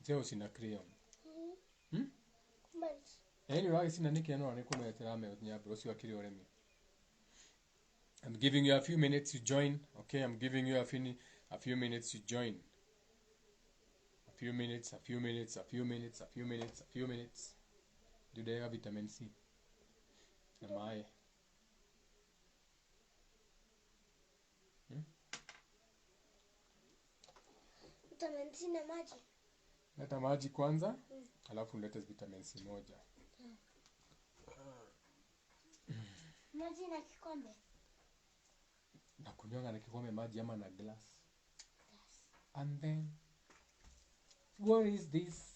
Zeo sina crayon. Anyway, sina niki ano anikume terame otinya bro si wakiri oremi. I'm giving you a few minutes to join. Okay, I'm giving you a few minutes to join. A few minutes. Do they have vitamin C? Am I? Vitamin C na maji. Leta maji kwanza, alafu leta vitamin C moja. Maji na kikombe. Na kunyonga na kikombe maji ama na glass. And then, what is this?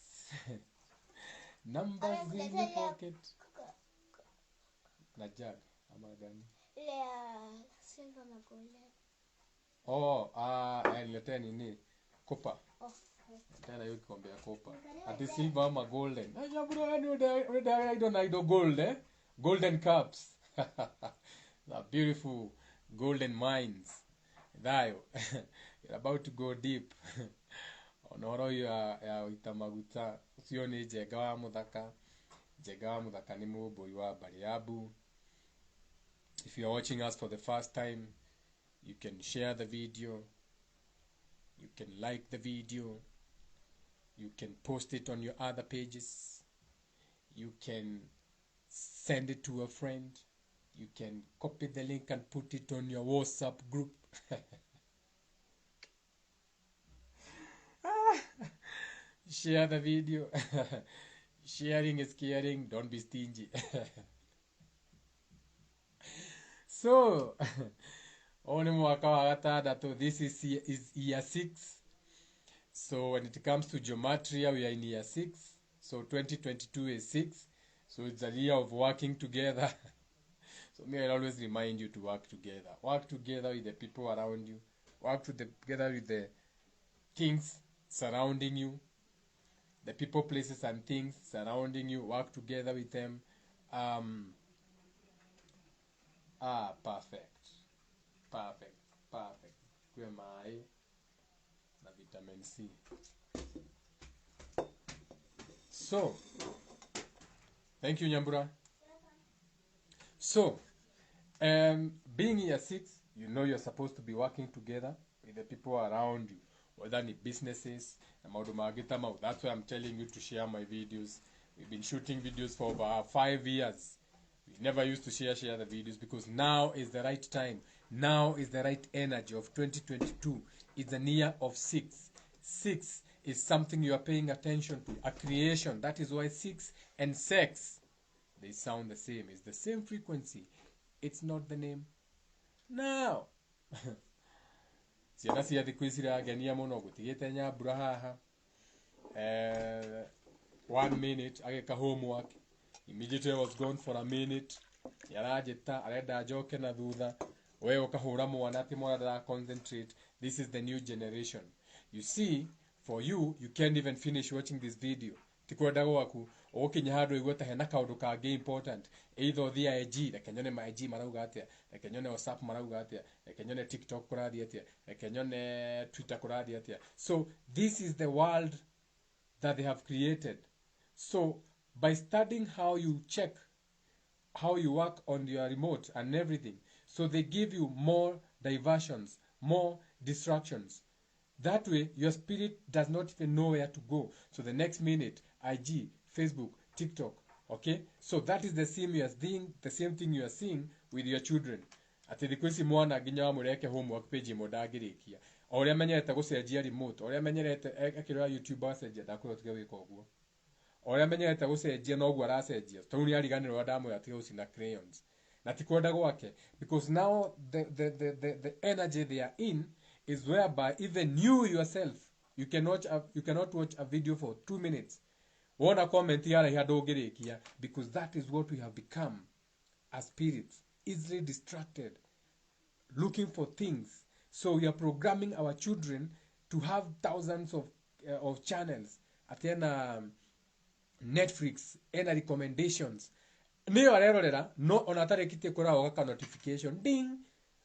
Numbers in the pocket. Na jug, ama gani? Ile silver na golden. Oh, niletea nini? Copper. Oh. Tena hiyo kikombe ya copper. Ati silver ama golden. Aya bro, I don't know gold, eh? Golden cups. The beautiful golden mines. Dayo. You're about to go deep. Horohìo ya gùìta maguta. Ucio ni njega wa muthaka. Njega wa muthaka ni mũmbũi wa Bariabu. If you're watching us for the first time, you can share the video. You can like the video. You can post it on your other pages. You can send it to a friend. You can copy the link and put it on your WhatsApp group. Share the video. Sharing is caring. Don't be stingy. So, only mwaka wa gatandatu. This is year 6. So when it comes to geometry, we are in year 6. So 2022 is 6. So it's a year of working together. So may I always remind you to work together. Work together with the people around you. Work together with the things surrounding you. The people, places, and things surrounding you. Work together with them. Perfect. Kwemai na vitamin C. So, thank you, Nyambura. So, being year 6, you know you're supposed to be working together with the people around you, whether in businesses. That's why I'm telling you to share my videos. We've been shooting videos for about 5 years. We never used to share the videos because now is the right time. Now is the right energy of 2022. It's a year of 6. 6 is something you are paying attention to. A creation. That is why 6 and sex, they sound the same. It's the same frequency. It's not the name. Now. Ciana cia thiku ici iragenia muno gutigite Nyambura haha. 1 minute ageka homework. Immediately was gone for a minute. Yarajeta arenda njoke na thutha. Wewe ukahura mwana ati mwana da concentrate. This is the new generation. You see, for you can't even finish watching this video. Tikwenda gwaku ukinya handu igweta hena kaundu kangi important. Either the IG, reke nyone my IG marauga atia, reke nyone WhatsApp marauga atia, reke nyone TikTok kurathi atia, reke nyone Twitter kurathi atia. So this is the world that they have created. So by studying how you check, how you work on your remote and everything, so they give you more diversions, more distractions. That way, your spirit does not even know where to go. So the next minute, IG, Facebook, TikTok, okay? So that is the same thing you are seeing with your children. Ati thikwisi mwana ginya wa mureke homework page modagirikia. Oria menyerete gucenjia remote, oria menyerete akirwa YouTube acenjia ndakurotige wika uguo. Oria menyerete gucenjia no guo aracenjia. Tondu ni ariganirwo ndamu atiga ucina crayons. Na tikwenda gwake because now the energy they are in is whereby even you yourself you cannot watch a video for 2 minutes. Wona comment yara ihadogirikia because that is what we have become as spirits, easily distracted, looking for things. So we are programming our children to have thousands of channels. Atena Netflix, any recommendations. Niyo arerorera no onatare kite kora waka notification ding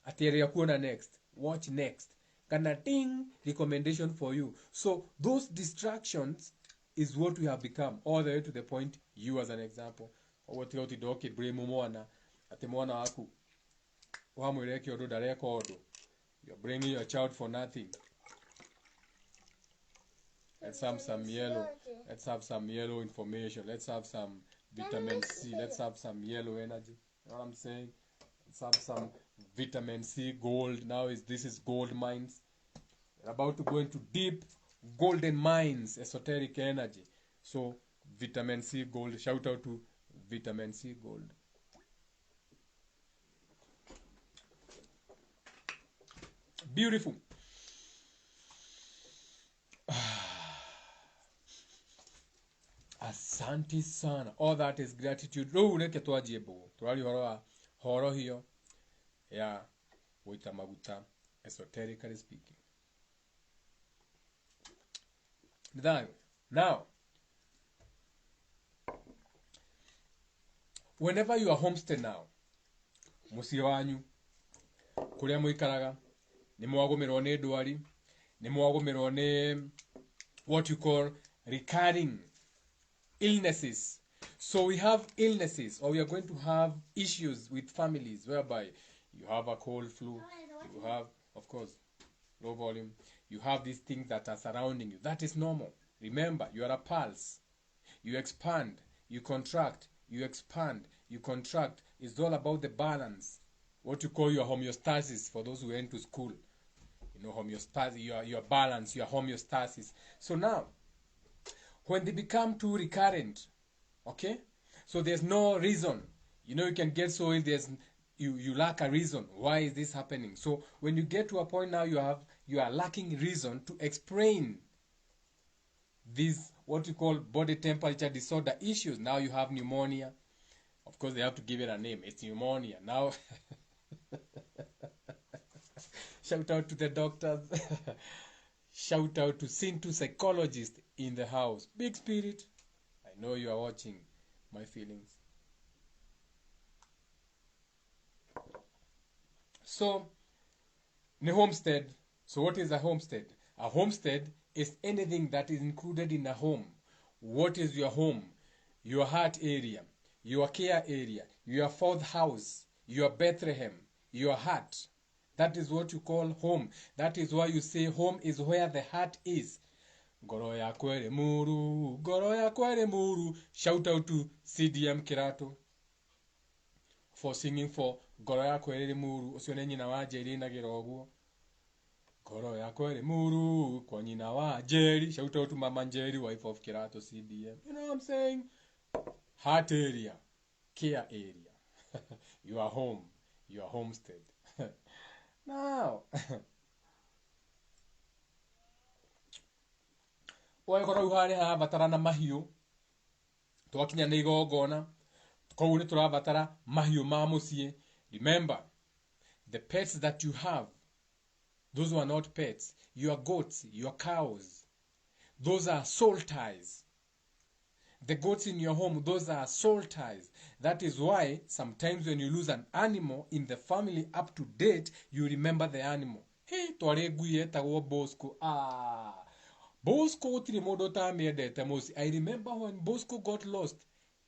atere kuona next, watch next. Kana ding recommendation for you. So those distractions is what we have become, all the way to the point you as an example. What you doki blame mwana ati mwana waku wamwireke odo dareko odo. You're bringing your child for nothing. Let's have some yellow. Let's have some yellow information. Let's have some vitamin C. Let's have some yellow energy. You know what I'm saying? Let's have some vitamin C, gold. Now this is gold mines. We're about to go into deep golden mines, esoteric energy. So vitamin C, gold. Shout out to vitamin C, gold. Beautiful. Asante sana. All that is gratitude. Ro ureke twajebo. Twali Horohìo. Yeah. Gùìta maguta. Esoterically speaking. Now, whenever you are homestead now, mucìì wanyu kuria muikaraga ni mwagomerwo ni ndwari, ni mwagomerwo ni what you call recurring illnesses. So we have illnesses, or we are going to have issues with families whereby you have a cold flu, you have, of course, low volume, you have these things that are surrounding you. That is normal. Remember, you are a pulse. You expand, you contract, you expand, you contract. It's all about the balance. What you call your homeostasis for those who went to school. You know, homeostasis, your balance, your homeostasis. So now, when they become too recurrent, okay? So there's no reason. You know, you can get so ill, you lack a reason. Why is this happening? So when you get to a point now, you are lacking reason to explain these, what you call body temperature disorder issues. Now you have pneumonia. Of course, they have to give it a name. It's pneumonia. Now, shout out to the doctors. Shout out to Sintu psychologists in the house. Big Spirit, I know you are watching my feelings. So, the homestead. So what is a homestead? A homestead is anything that is included in a home. What is your home? Your heart area, your care area, your fourth house, your Bethlehem, your heart. That is what you call home. That is why you say home is where the heart is. Goro ya kwere muru, goro ya kwere muru. Shout out to CDM Kirato for singing for goro ya kwere muru. Osione nyina wa Jerry na giroguo. Goro ya kwere muru, kwa nyina wa Jerry. Shout out to Mama Jerry, wife of Kirato CDM. You know what I'm saying? Heart area, care area. Your home, your homestead. Now, wagora uhari ha batara na mahiu twakinya ni igongona koguo ni turabatara mahiu ma mucii. Remember, the pets that you have, those were not pets. Your goats, your cows, those are soul ties. The goats in your home, those are soul ties. That is why sometimes when you lose an animal in the family up to date, you remember the animal. Hey, tware guye tawo Bosco. Bosco utiri modo tamedete mosi. I remember when Bosco got lost.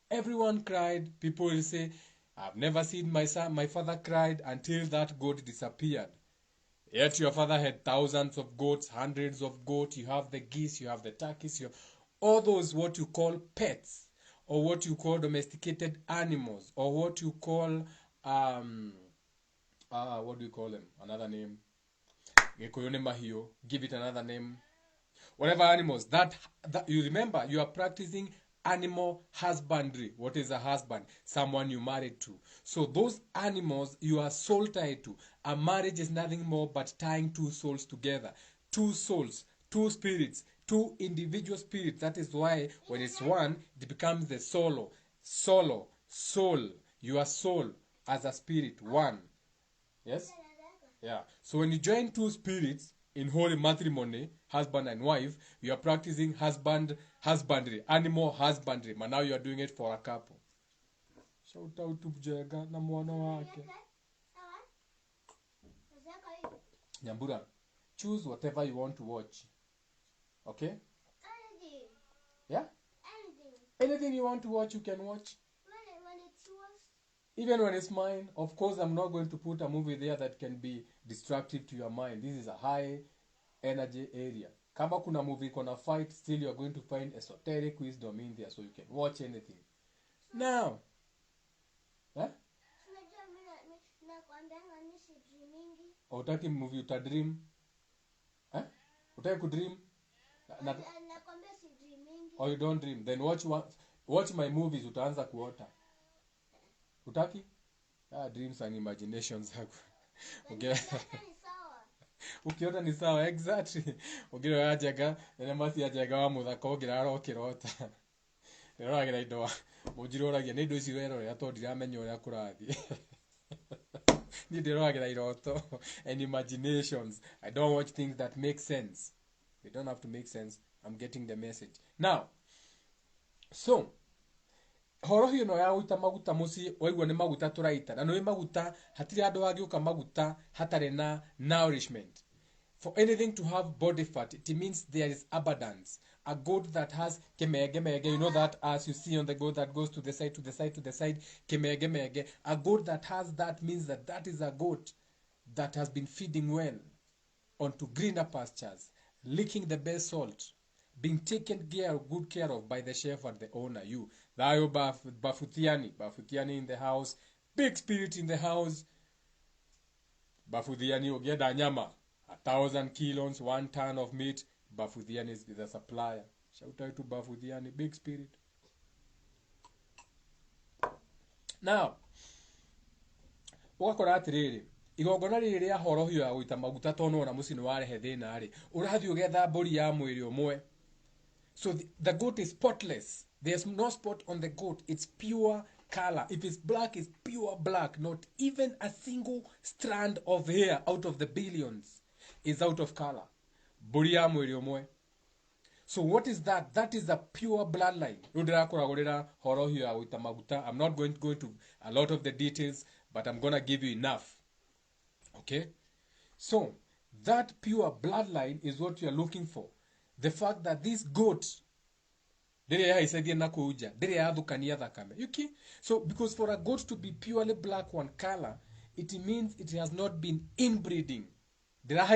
Everyone cried. People will say, I've never seen my father cried until that goat disappeared. Yet your father had thousands of goats, hundreds of goats. You have the geese, you have the turkeys, you have all those what you call pets, or what you call domesticated animals, or what you call what do you call them? Another name. Give it another name. Whatever animals that you remember, you are practicing animal husbandry. What is a husband? Someone you married to. So those animals you are soul tied to. A marriage is nothing more but tying two souls together. Two souls, two spirits, two individual spirits. That is why when it's one, it becomes the soul. Your soul as a spirit, one. Yes? Yeah. So when you join two spirits in holy matrimony, husband and wife, you are practicing husbandry, animal husbandry. But now you are doing it for a couple. Shout out to Jega na mwana wake. Nyambura, choose whatever you want to watch. Okay? Yeah? Anything you want to watch, you can watch. When it's yours. Even when it's mine. Of course, I'm not going to put a movie there that can be destructive to your mind. This is a high energy area. Kama kuna movie kona fight, still you're going to find esoteric wisdom in there, so you can watch anything. Now, huh? Unajua mimi nakwambianga mimi si dreamingi. Utaki movie utadream? Huh? Utaki kudream? Nakwambia si dreamingi. Or you don't dream? Then watch my movies, utaanza kuota. Utaki? Dreams and imaginations. Okay. Ukiota ni sawa, exactly. Ugira yajaga, nemasi yajaga wa muthaka ugira arokirota. Niragira indo mujiroragia ni indo icio rero ya to ndiramenya uria kurathi. Ni ndiragira iroto and imaginations. I don't watch things that make sense. They don't have to make sense. I'm getting the message. Now, so Horohìo no ya guita maguta muci waigua ni maguta turaita na no maguta hatiri andu angiuka maguta hatare na nourishment. For anything to have body fat, it means there is abundance. A goat that has cìùmaga, you know that as you see on the goat that goes to the side, to the side, to the side, cìùmaga. A goat that has that means that that is a goat that has been feeding well onto greener pastures, licking the best salt, being taken good care of by the shepherd, the owner, you. Thayo bafutiani in the house, big spirit in the house. Bafutiani ogeda nyama, 1,000 kilos, 1 ton of meat. Bafutiani is the supplier. Shout out to Bafutiani, big spirit. Now, wakora atiriri igongona riri ria Horohìo ya guita maguta tono na mucii ni warehe thina ri urathi ugetha mburi ya mwiri umwe. So the goat is spotless. There's no spot on the goat. It's pure color. If it's black, it's pure black. Not even a single strand of hair out of the billions is out of color. Mburi ya mwiri umwe. So what is that? That is a pure bloodline. Horohìo ya guita maguta. I'm not going to go into a lot of the details, but I'm going to give you enough. Okay? So, that pure bloodline is what you are looking for. The fact that this goat, so because for a goat to be purely black one color, it means it has not been inbreeding. Yeah,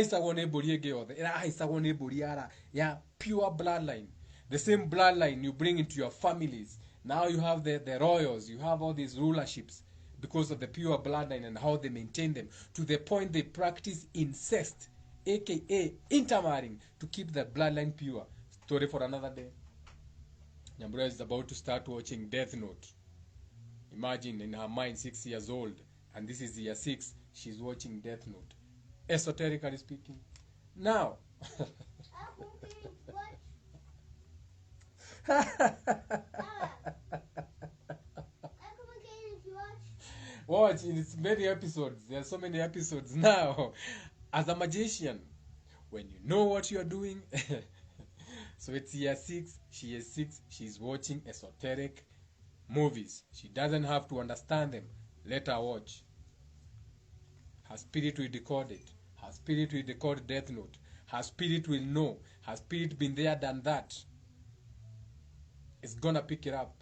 pure bloodline. The same bloodline you bring into your families. Now you have the royals, you have all these rulerships because of the pure bloodline and how they maintain them, to the point they practice incest, aka intermarrying, to keep the bloodline pure. Story for another day. Nyambura is about to start watching Death Note. Imagine, in her mind, 6 years old, and this is year 6, she's watching Death Note. Esoterically speaking. Now, watch, it's many episodes. There are so many episodes now. As a magician, when you know what you are doing, so it's year 6, she is 6, she's watching esoteric movies. She doesn't have to understand them. Let her watch. Her spirit will decode it. Her spirit will decode Death Note. Her spirit will know. Her spirit been there, done that. It's gonna pick it up.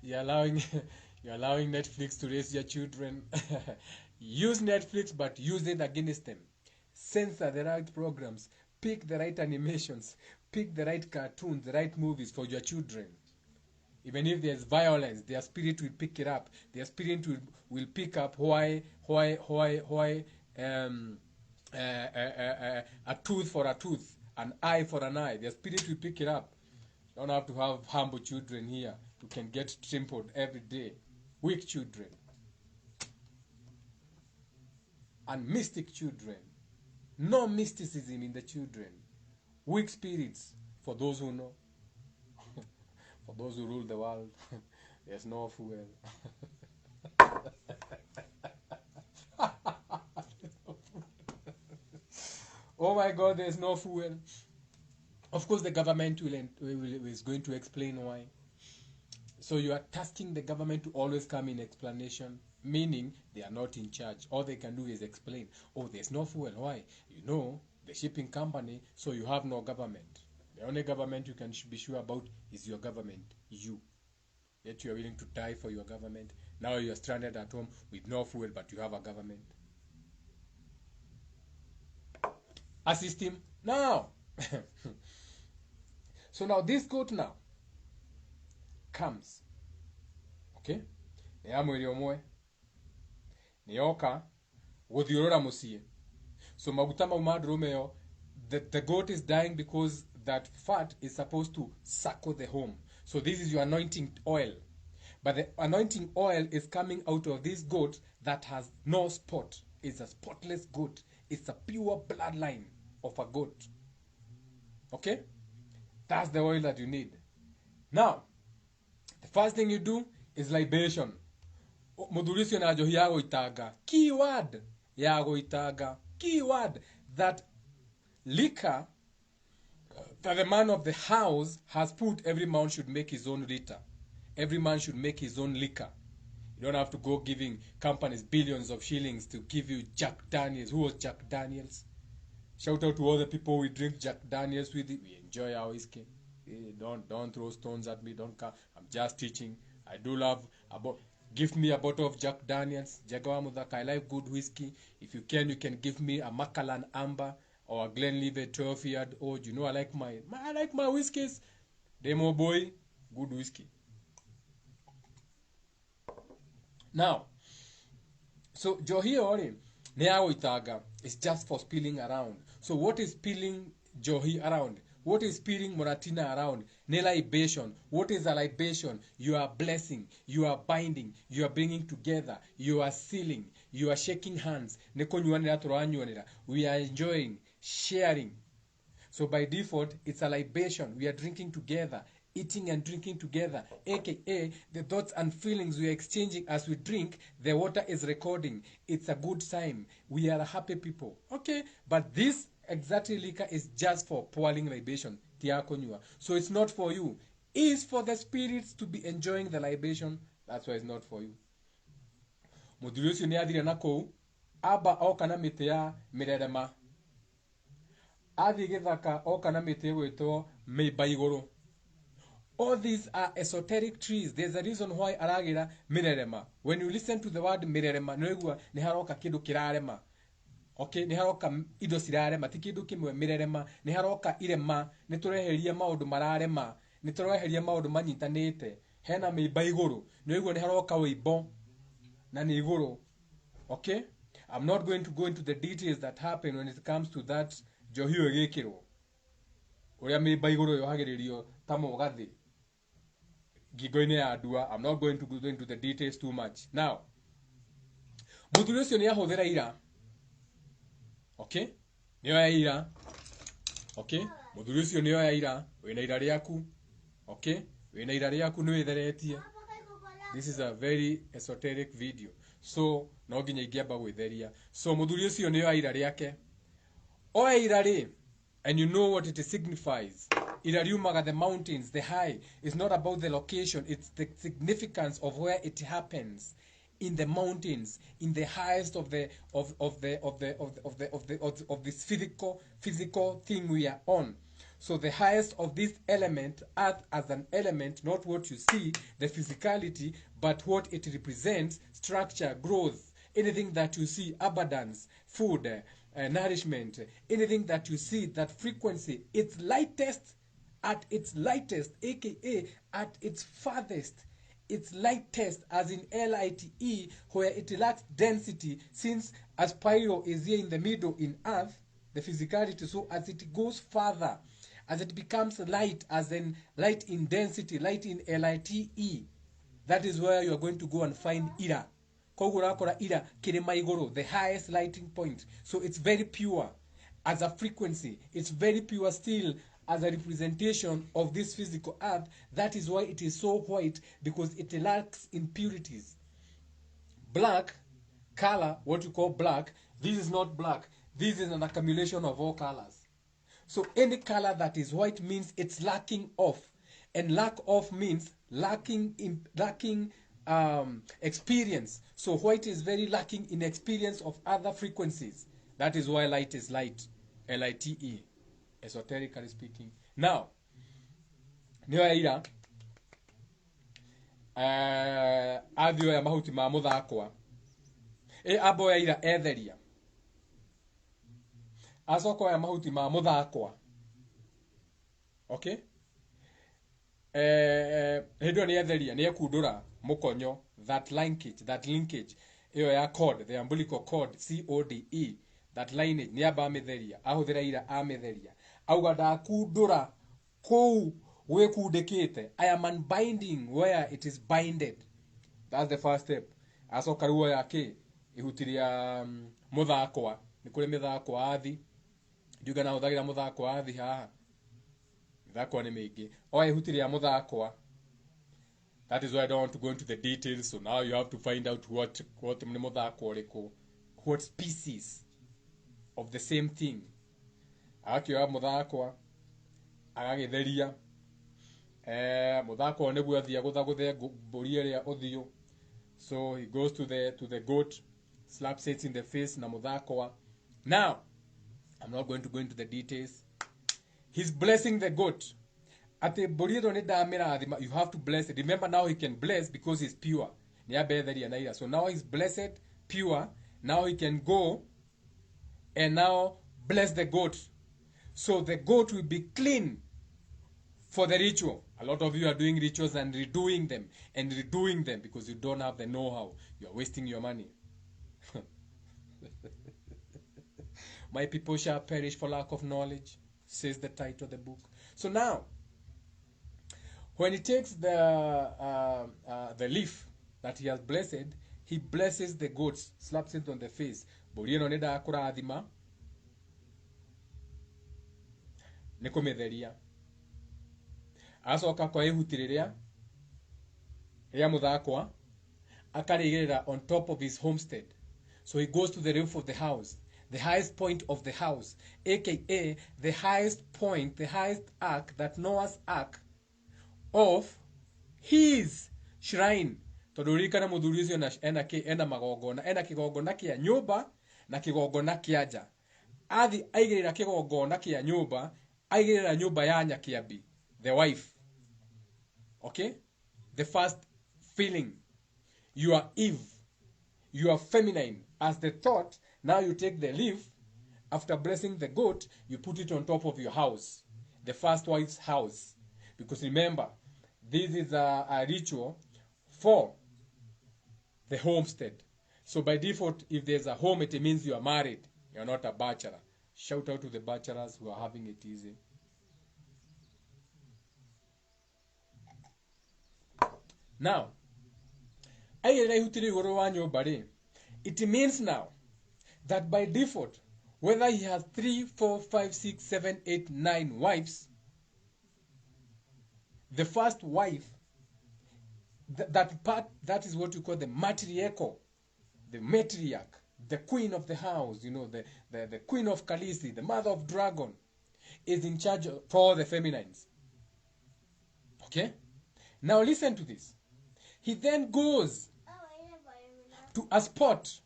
You're allowing Netflix to raise your children. Use Netflix, but use it against them. Censor the right programs. Pick the right animations. Pick the right cartoons, the right movies for your children. Even if there's violence, their spirit will pick it up. Their spirit will pick up why a tooth for a tooth, an eye for an eye. Their spirit will pick it up. You don't have to have humble children here who can get trampled every day. Weak children. And mystic children. No mysticism in the children. Weak spirits, for those who know. For those who rule the world, there's no fuel. Oh my God, there's no fuel. Of course, the government is going to explain why. So you are tasking the government to always come in explanation. meaning they are not in charge. All they can do is explain, oh, there's no fuel. Why? You know, the shipping company, so you have no government. The only government you can be sure about is your government, you. Yet you are willing to die for your government. Now you are stranded at home with no fuel, but you have a government. Assist him now. So now this goat now comes. Okay? Nĩ ya mwĩrĩ ũmwe. Nĩ yoka gũthiũrũra mũciĩ. So maguta mau ma ndũrũme ĩyo, the goat is dying because that fat is supposed to circle the home. So this is your anointing oil. But the anointing oil is coming out of this goat that has no spot. It's a spotless goat. It's a pure bloodline of a goat. Okay? That's the oil that you need. Now, the first thing you do is libation. Mũthuri ũcio na njohi ya gũitanga. Keyword ya gũitanga. Keyword that liquor that the man of the house has put, every man should make his own liquor. Every man should make his own liquor. You don't have to go giving companies billions of shillings to give you Jack Daniels. Who was Jack Daniels? Shout out to all the people we drink Jack Daniels with. We enjoy our whiskey. Don't throw stones at me. Don't come. I'm just teaching. I do love about. Give me a bottle of Jack Daniels. Jagawa Mudhaka. I like good whiskey. If you can give me a Macallan Amber or a Glenlivet 12-year old. You know I like my whiskeys. Demo boy, good whiskey. Now, so njohi ori ni ya gũitanga is just for spilling around. So what is spilling njohi around? What is spilling moratina around? Ni libation. What is a libation? You are blessing, you are binding, you are bringing together, you are sealing, you are shaking hands. We are enjoying, sharing. So by default, it's a libation. We are drinking together, eating and drinking together, aka the thoughts and feelings we are exchanging as we drink. The water is recording. It's a good sign. We are happy people. Okay, but this exactly liquor is just for pouring libation. So it's not for you. It's for the spirits to be enjoying the libation. That's why it's not for you. Mũthuri ũcio nĩ athire na kũu, amba oka na mĩtĩ ya mĩrerema. Athiĩ gĩthaka oka na mĩtĩ ĩgwĩtwo mĩiba igũrũ. All these are esoteric trees. There's a reason why aragira mirerema. When you listen to the word mirerema, noigua ni haroka kindu kirarema. Okay, ni haroka indo cirarema, ti kindu kimwe mirerema, ni haroka irema, ni tureheria maundu mararema, ni tureheria maundu manyitanite. Hena miiba iguru, noigua ni haroka wibo na ni iguru. Okay? I'm not going to go into the details that happen when it comes to that Horohìo gikirwo. Uria miiba iguru yohagiririo ta mugathi. I'm not going to go into the details too much. Now, mũthuri ũcio nĩ ahũthĩra ira. Okay? Nĩ oya ira. Okay? Mũthuri ũcio nĩ oya ira. Wĩna ira rĩaku. Okay? Wĩna ira rĩaku nĩ wĩtheretie. This is a very esoteric video. So, no nginya ingĩamba gwĩtheria. So, mũthuri ũcio nĩ oya ira rĩake. Oya ira rĩ. And you know what it signifies. Irariumaga, the mountains, the high. It's not about the location. It's the significance of where it happens. In the mountains, in the highest of this physical thing we are on. So the highest of this element, earth as an element, not what you see, the physicality, but what it represents, structure, growth, anything that you see, abundance, food, nourishment, anything that you see, that frequency, its lightest, at its lightest, aka at its farthest, its lightest, as in LITE, where it lacks density, since as pyro is here in the middle in earth, the physicality, so as it goes further, as it becomes light, as in light in density, light in LITE, that is where you are going to go and find ira. Ira, the highest lighting point. So it's very pure as a frequency. It's very pure still as a representation of this physical earth. That is why it is so white, because it lacks impurities. Black color, what you call black, this is not black. This is an accumulation of all colors. So any color that is white means it's lacking of. And lack of means lacking experience. So white is very lacking in experience of other frequencies. That is why light is light. L-I-T-E. Esoterically speaking. Now, niwaira athio ya mahuti ma muthakwa abo ya ira etheria acoko ya mahuti ma muthakwa. Okay, hindo ni etheria ni ekundura mukonyo, that linkage iyo ya cord, the umbilical cord, C-O-D-E, that lineage ni aba mitheria, ahuthira ira amitheria, auga ndakundura kou wekundikite. I am unbinding where it is binded. That's the first step. Acoka ruo yake ihutiria muthakwa, ni kuri mithakwa athi ndiuga na huthagira muthakwa athi haha mithakwa ni mingi o ihutiria muthakwa. That is why I don't want to go into the details. So now you have to find out what ni muthakwa uriku, what species of the same thing. Akioya muthakwa agagitheria muthakwa niguo athia guthaguthe mburi iria uthio. So he goes to the goat, slaps it in the face na muthakwa. Now I'm not going to go into the details. He's blessing the goat. Ate mburi ino ni ndamirathima, you have to bless it. Remember, now he can bless because he's pure. Ni abetheria naira. So now he's blessed, pure. Now he can go and now bless the goat. So the goat will be clean for the ritual. A lot of you are doing rituals and redoing them because you don't have the know-how. You are wasting your money. My people shall perish for lack of knowledge, says the title of the book. So now, when he takes the leaf that he has blessed, he blesses the goats, slaps it on the face. Borieno neda kurathima nikumetheria. Acoka kwa ihutiriria ria muthakwa akarigirira on top of his homestead. So he goes to the roof of the house, the highest point of the house, aka the highest point, the highest ark, that Noah's ark of his shrine. Todurika muthuri ucio na ena magongona, ena kigongona kia nyumba na kigongona kia nja. Athi aigirira kigongona kia nyumba, aigirira nyumba ya nyakiambi, the wife. Okay, the first feeling, you are Eve, you are feminine as the thought. Now you take the leaf, after blessing the goat, you put it on top of your house, the first wife's house. Because remember, this is a ritual for the homestead. So by default, if there's a home, it means you are married. You're not a bachelor. Shout out to the bachelors who are having it easy. Now, it means now that by default, whether he has 3, 4, 5, 6, 7, 8, 9 wives, the first wife, that is what we call the matriarchal, the matriarch, the queen of the house, you know, the queen of Khaleesi, the mother of dragon, is in charge for the feminines. Okay? Now listen to this. He then goes to a spot.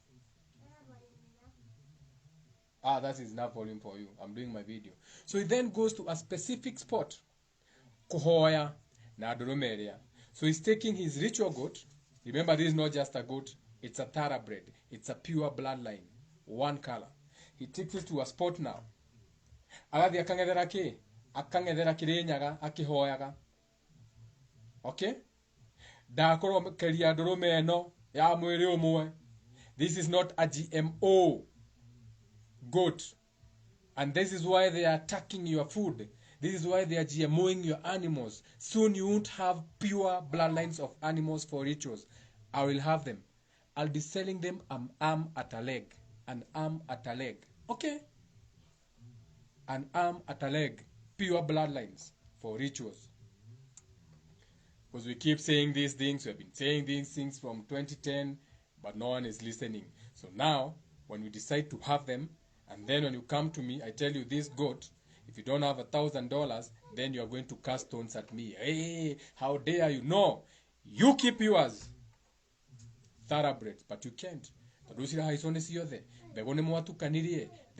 That is enough volume for you. I'm doing my video. So he then goes to a specific spot. Kuhoya na Adurumeria. So he's taking his ritual goat. Remember, this is not just a goat. It's a thoroughbred. It's a pure bloodline. One color. He takes it to a spot now. Agathi akangethera ki? Akangethera kirinyaga, akihoyaga. Okay? Dakoro keria Adurume eno ya mwiri umwe. This is not a GMO goat. And this is why they are attacking your food. This is why they are GMOing your animals. Soon you won't have pure bloodlines of animals for rituals. I will have them. I'll be selling them an arm at a leg. An arm at a leg. Okay? An arm at a leg. Pure bloodlines for rituals. Because we keep saying these things. We've been saying these things from 2010. But no one is listening. So now, when we decide to have them, and then when you come to me, I tell you this goat, if you don't have $1,000, then you are going to cast stones at me. Hey, how dare you? No, you keep yours. thoroughbreds, but you can't. The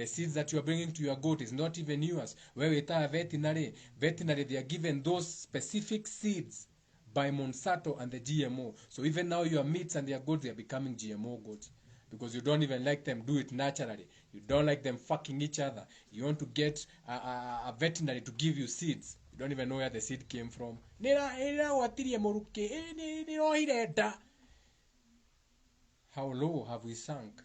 seeds that you are bringing to your goat is not even yours. Veterinary, they are given those specific seeds by Monsanto and the GMO. So even now your meats and your goats, they are becoming GMO goats. Because you don't even like them do it naturally. You don't like them fucking each other. You want to get a veterinary to give you seeds. You don't even know where the seed came from. How low have we sunk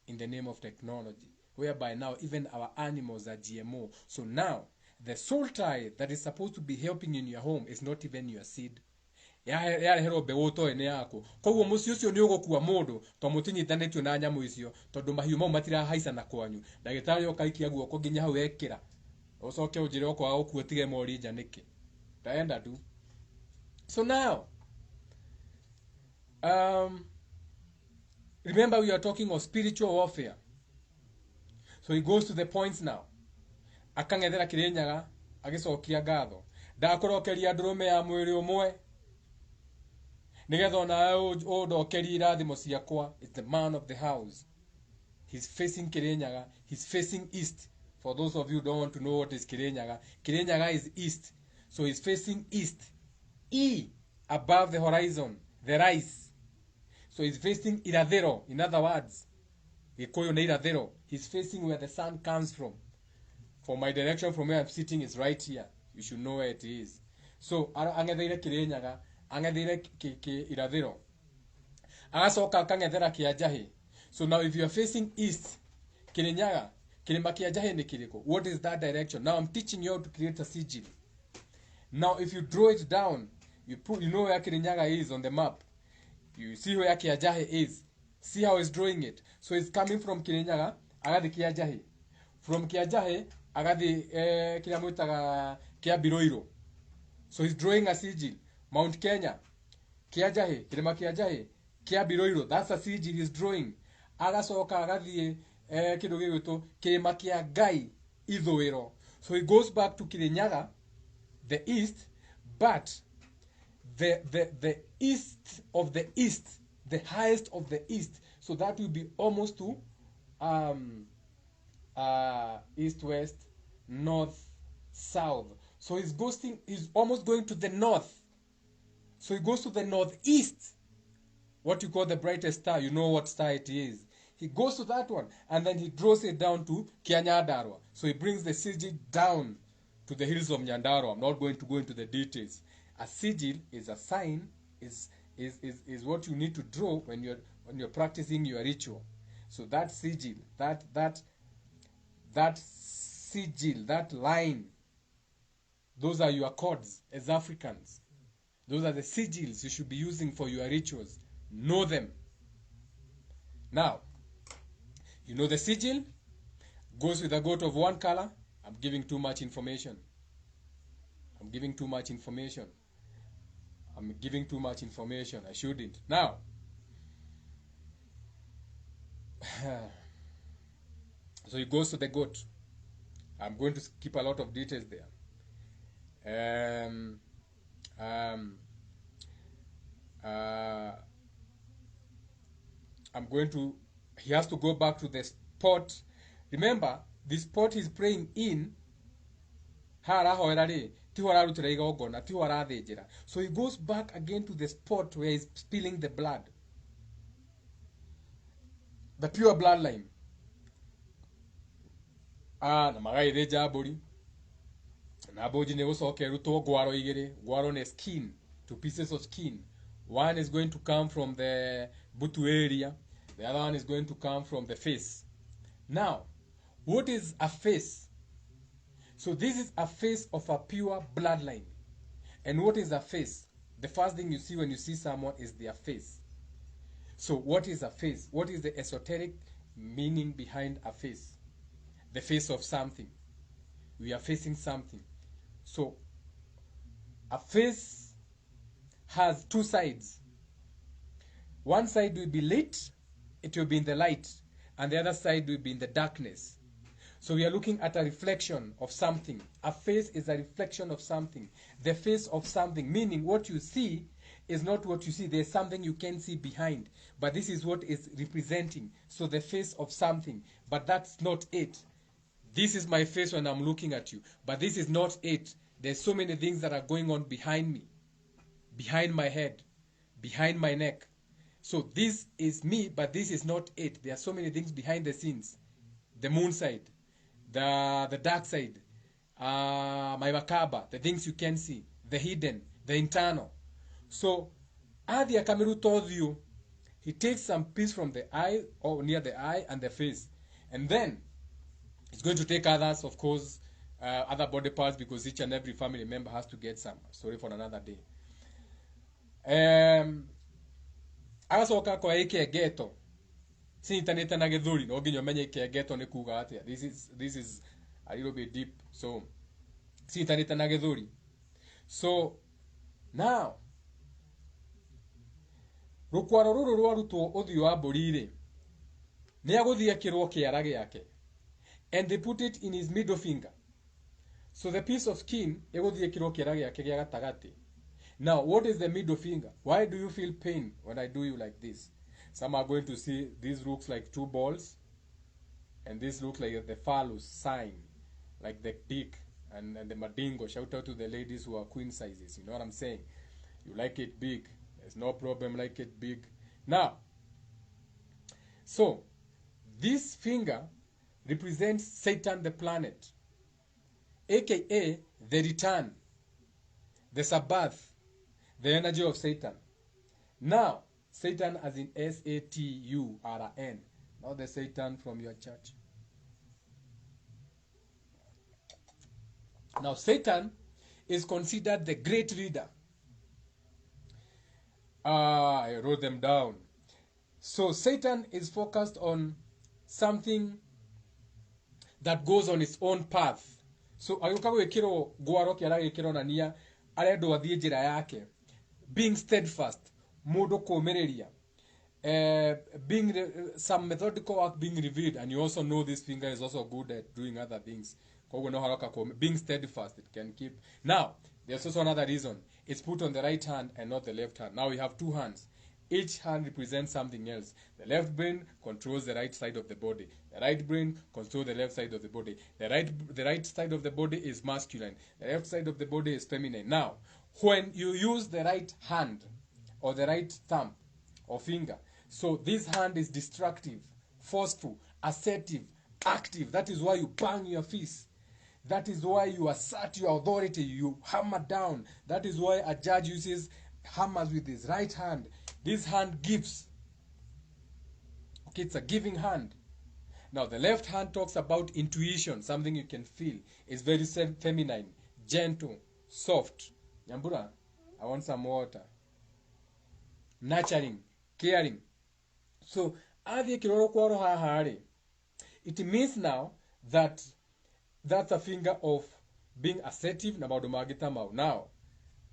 in the name of technology, whereby now even our animals are GMO. So now the soul tie that is supposed to be helping in your home is not even your seed. Yarehero bewoto ene yako koguo muci ucio ni ugukua mundu to mutinyithanitio na nyamu icio tondu mahiu mau matira haica na kwanyu ndagitari okaikia guoko nginya hau ekira ucoke ujire okwa ukua tige mori nja niki taenda tu. So now remember we are talking of spiritual warfare. So he goes to the points now. Akangethera kirinyaga agicokia ngatho ndakorokeria ndurume ya mwiri umwe nigetha na udokeria irathimo ciakwa. It's the man of the house. He's facing Kirinyaga. He's facing east. For those of you who don't want to know what is Kirinyaga, Kirinyaga is east. So he's facing east. E above the horizon, the rise. So he's facing Irathero. In other words, Gikuyu na Irathero. He's facing where the sun comes from. For my direction from where I'm sitting is right here. You should know where it is. So angetheire Kirinyaga, angetheire ki Irathero. Agacoka akangethera Kiajahi. So now if you are facing east, Kirinyaga, Kirima Kiajahi ni kiriko. What is that direction? Now I'm teaching you how to create a sigil. Now if you draw it down, you know where Kirinyaga is on the map. You see where Kiajahi is. See how he's drawing it. So it's coming from Kirinyaga, agadi Kiajahi. From Kiajahi, agadi kiramutaga Kiabiroiro. So he's drawing a sigil. Mount Kenya, Kiajahi, Kirima Kiajahi, Kiabiroiro. That's a sigil he's drawing. Agasoka agathie kindu gigwitwo Kirima kia Ngai Ithwiro. So he goes back to Kirinyaga, the east, but the east of the east, the highest of the east. So that will be almost to east, west, north, south. So he's almost going to the north. So he goes to the northeast, what you call the brightest star. You know what star it is. He goes to that one, and then he draws it down to Nyandarua. So he brings the sigil down to the hills of Nyandarua. I'm not going to go into the details. A sigil is a sign, is what you need to draw when you're practicing your ritual. So that sigil, that sigil, that line, those are your codes as Africans. Those are the sigils you should be using for your rituals. Know them. Now, you know the sigil goes with a goat of one color. I'm giving too much information. I shouldn't. Now, so he goes to the goat. I'm going to skip a lot of details there. He has to go back to the spot. Remember, the spot he's praying in, so he goes back again to the spot where he's spilling the blood. The pure bloodline. Namagai jaburi. Naboji ne usoke ruto guaro igere. Guaro ne skin. 2 pieces of skin. One is going to come from the butu area. The other one is going to come from the face. Now, what is a face? So this is a face of a pure bloodline. And what is a face? The first thing you see when you see someone is their face. So what is a face? What is the esoteric meaning behind a face? The face of something. We are facing something. So a face has 2 sides. One side will be lit, it will be in the light, and the other side will be in the darkness. So we are looking at a reflection of something. A face is a reflection of something. The face of something, meaning what you see is not what you see. There's something you can see behind. But this is what is representing. So the face of something. But that's not it. This is my face when I'm looking at you. But this is not it. There's so many things that are going on behind me. Behind my head. Behind my neck. So this is me, but this is not it. There are so many things behind the scenes. The moon side. The dark side. My macabre. The things you can see. The hidden. The internal. So, Adi Akameru told you, he takes some piece from the eye, or near the eye and the face. And then, he's going to take others, of course, other body parts, because each and every family member has to get some. Sorry for another day. Agacoka kwa ike geto. Sintaneta na gethuri, no ginyo menye ike geto ni kuga atia. This is a little bit deep. So, sintaneta na gethuri. So, now, rukwaro ruru rwarutwo uthio wa mburi ni aguthia kirwo kiara giake, and they put it in his middle finger. So the piece of skin eguthia kirwo kiara giake gia gatagati. Now, what is the middle finger? Why do you feel pain when I do you like this? Some are going to see this looks like two balls, and this looks like the phallus sign, like the dick and the madingo. Shout out to the ladies who are queen sizes. You know what I'm saying? You like it big. There's no problem, like it big. Now, so, this finger represents Satan the planet, aka the return, the Sabbath, the energy of Satan. Now, Satan as in S-A-T-U-R-N, not the Satan from your church. Now, Satan is considered the great leader. I wrote them down. So Satan is focused on something that goes on its own path. So ayuka gwikiro gwaro kiara gikiro na nia arendo athie njira yake, being steadfast, mundu kuumireria, being some methodical work being revealed. And you also know this finger is also good at doing other things. Being steadfast, it can keep. Now, there's also another reason. It's put on the right hand and not the left hand. Now we have two hands. Each hand represents something else. The left brain controls the right side of the body. The right brain controls the left side of the body. The right side of the body is masculine. The left side of the body is feminine. Now, when you use the right hand or the right thumb or finger, so this hand is destructive, forceful, assertive, active. That is why you bang your fist. That is why you assert your authority, you hammer down. That is why a judge uses hammers with his right hand. This hand gives. Okay, it's a giving hand. Now, the left hand talks about intuition, something you can feel. It's very feminine, gentle, soft. Nyambura, I want some water. Nurturing, caring. So, it means now that that's a finger of being assertive. Now,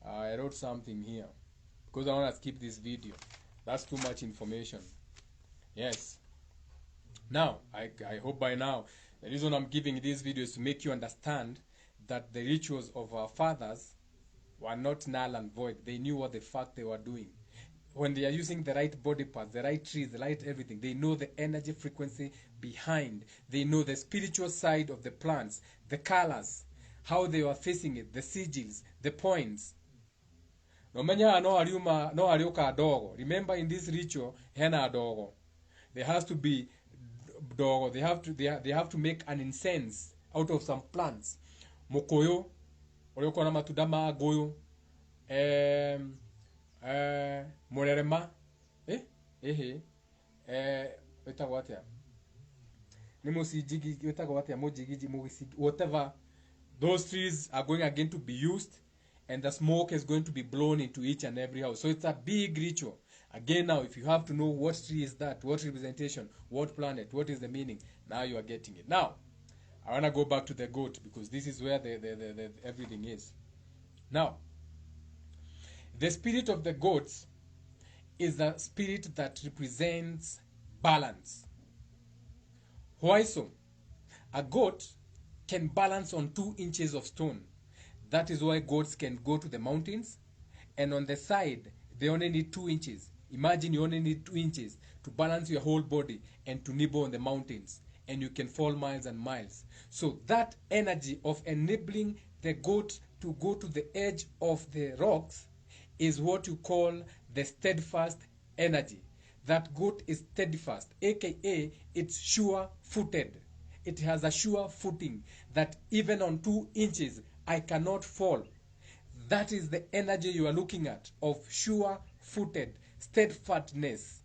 I wrote something here because I want to skip this video. That's too much information. Yes. Now, I hope by now, the reason I'm giving this video is to make you understand that the rituals of our fathers were not null and void. They knew what the fuck they were doing. When they are using the right body parts, the right trees, the right everything, they know the energy frequency behind. They know the spiritual side of the plants, the colors, how they were facing it, the sigils, the points. Remember in this ritual, hena dogo. There has to be dogo. They have to make an incense out of some plants. Mokoyo, orioko na matunda ma goyo. Morerema, whatever, those trees are going again to be used, and the smoke is going to be blown into each and every house. So it's a big ritual. Again, now, if you have to know what tree is that, what representation, what planet, what is the meaning, now you are getting it. Now, I want to go back to the goat, because this is where the everything is. Now, the spirit of the goats is the spirit that represents balance. Why so? A goat can balance on 2 inches of stone. That is why goats can go to the mountains, and on the side they only need 2 inches. Imagine you only need 2 inches to balance your whole body and to nibble on the mountains, and you can fall miles and miles. So that energy of enabling the goat to go to the edge of the rocks is what you call the steadfast energy. That goat is steadfast, aka it's sure-footed. It has a sure footing that even on 2 inches I cannot fall. That is the energy you are looking at, of sure-footed steadfastness,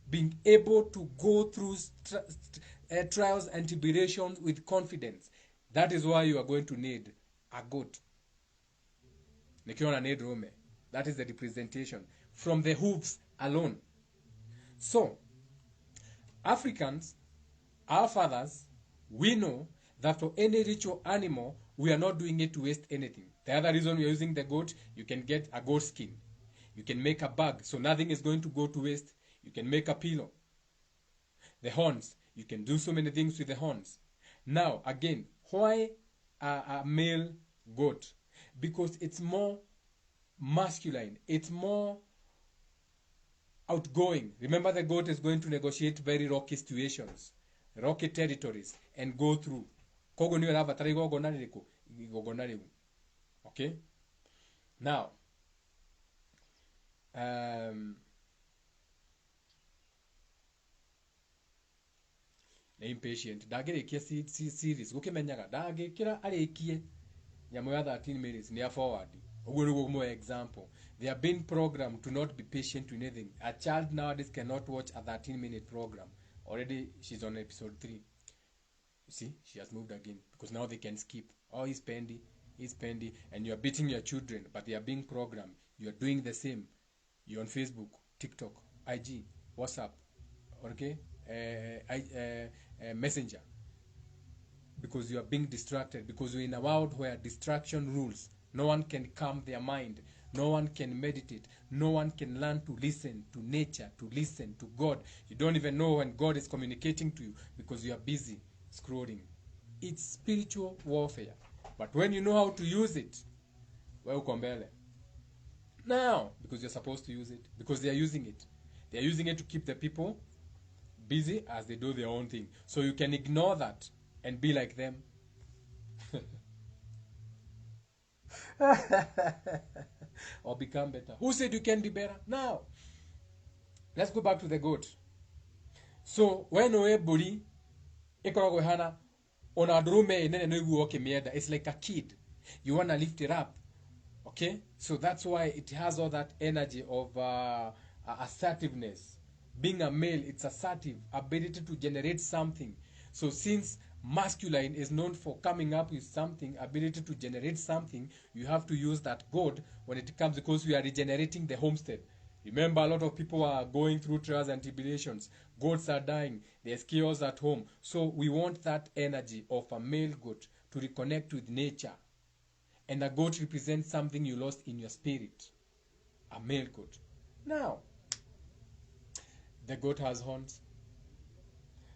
being able to go through trials and tribulations with confidence. That is why you are going to need a goat. Nikiona need rome. That is the representation from the hooves alone. So, Africans, our fathers, we know that for any ritual animal, we are not doing it to waste anything. The other reason we are using the goat, you can get a goat skin. You can make a bag, so nothing is going to go to waste. You can make a pillow. The horns, you can do so many things with the horns. Now, again, why a male goat? Because it's more masculine. It's more outgoing. Remember, the goat is going to negotiate very rocky situations, rocky territories, and go through. Okay? Now, impatient. Ndagerekia series. Gukimenyaga ndagikira arekie nyamo ya 13 minutes near forward. One example. They are being programmed to not be patient to anything. A child nowadays cannot watch a 13-minute program. Already she's on episode 3. You see, she has moved again because now they can skip. Oh, he's pendy, and you are beating your children, but they are being programmed. You are doing the same. You're on Facebook, TikTok, IG, WhatsApp, okay, Messenger, because you are being distracted. Because you're in a world where distraction rules. No one can calm their mind. No one can meditate. No one can learn to listen to nature, to listen to God. You don't even know when God is communicating to you because you are busy scrolling. It's spiritual warfare. But when you know how to use it, welcome mbele. Now, because you're supposed to use it, because they are using it. They are using it to keep the people busy as they do their own thing. So you can ignore that and be like them. Or become better. Who said you can be better? Now, let's go back to the goat. So when we buri ikoragwo hana ona drume nene no iguo kimienda, it's like a kid. You want to lift it up. Okay? So that's why it has all that energy of assertiveness. Being a male, it's assertive, ability to generate something. So since masculine is known for coming up with something, ability to generate something, you have to use that goat when it comes, because we are regenerating the homestead. Remember, a lot of people are going through trials and tribulations. Goats are dying. There's chaos at home. So we want that energy of a male goat to reconnect with nature. And a goat represents something you lost in your spirit. A male goat. Now, the goat has horns.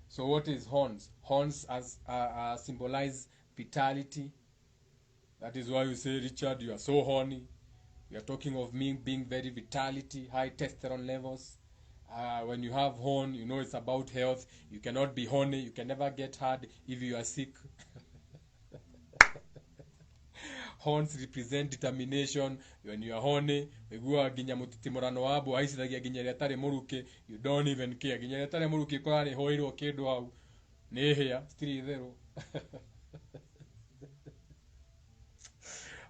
So what is horns? Horns as symbolize vitality. That is why you say, Richard, you are so horny. We are talking of me being very vitality, high testosterone levels. When you have horn, you know it's about health. You cannot be horny. You can never get hard if you are sick. Horns represent determination. When you are horny, you don't even care.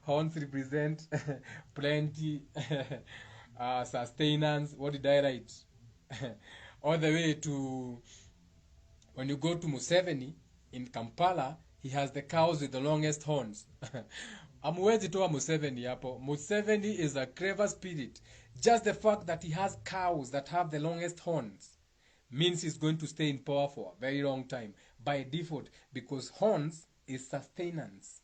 Horns represent plenty, sustenance. What did I write? All the way to when you go to Museveni in Kampala, he has the cows with the longest horns. Amwezi toa Museveni hapo. Museveni is a clever spirit. Just the fact that he has cows that have the longest horns means he's going to stay in power for a very long time by default, because horns is sustenance.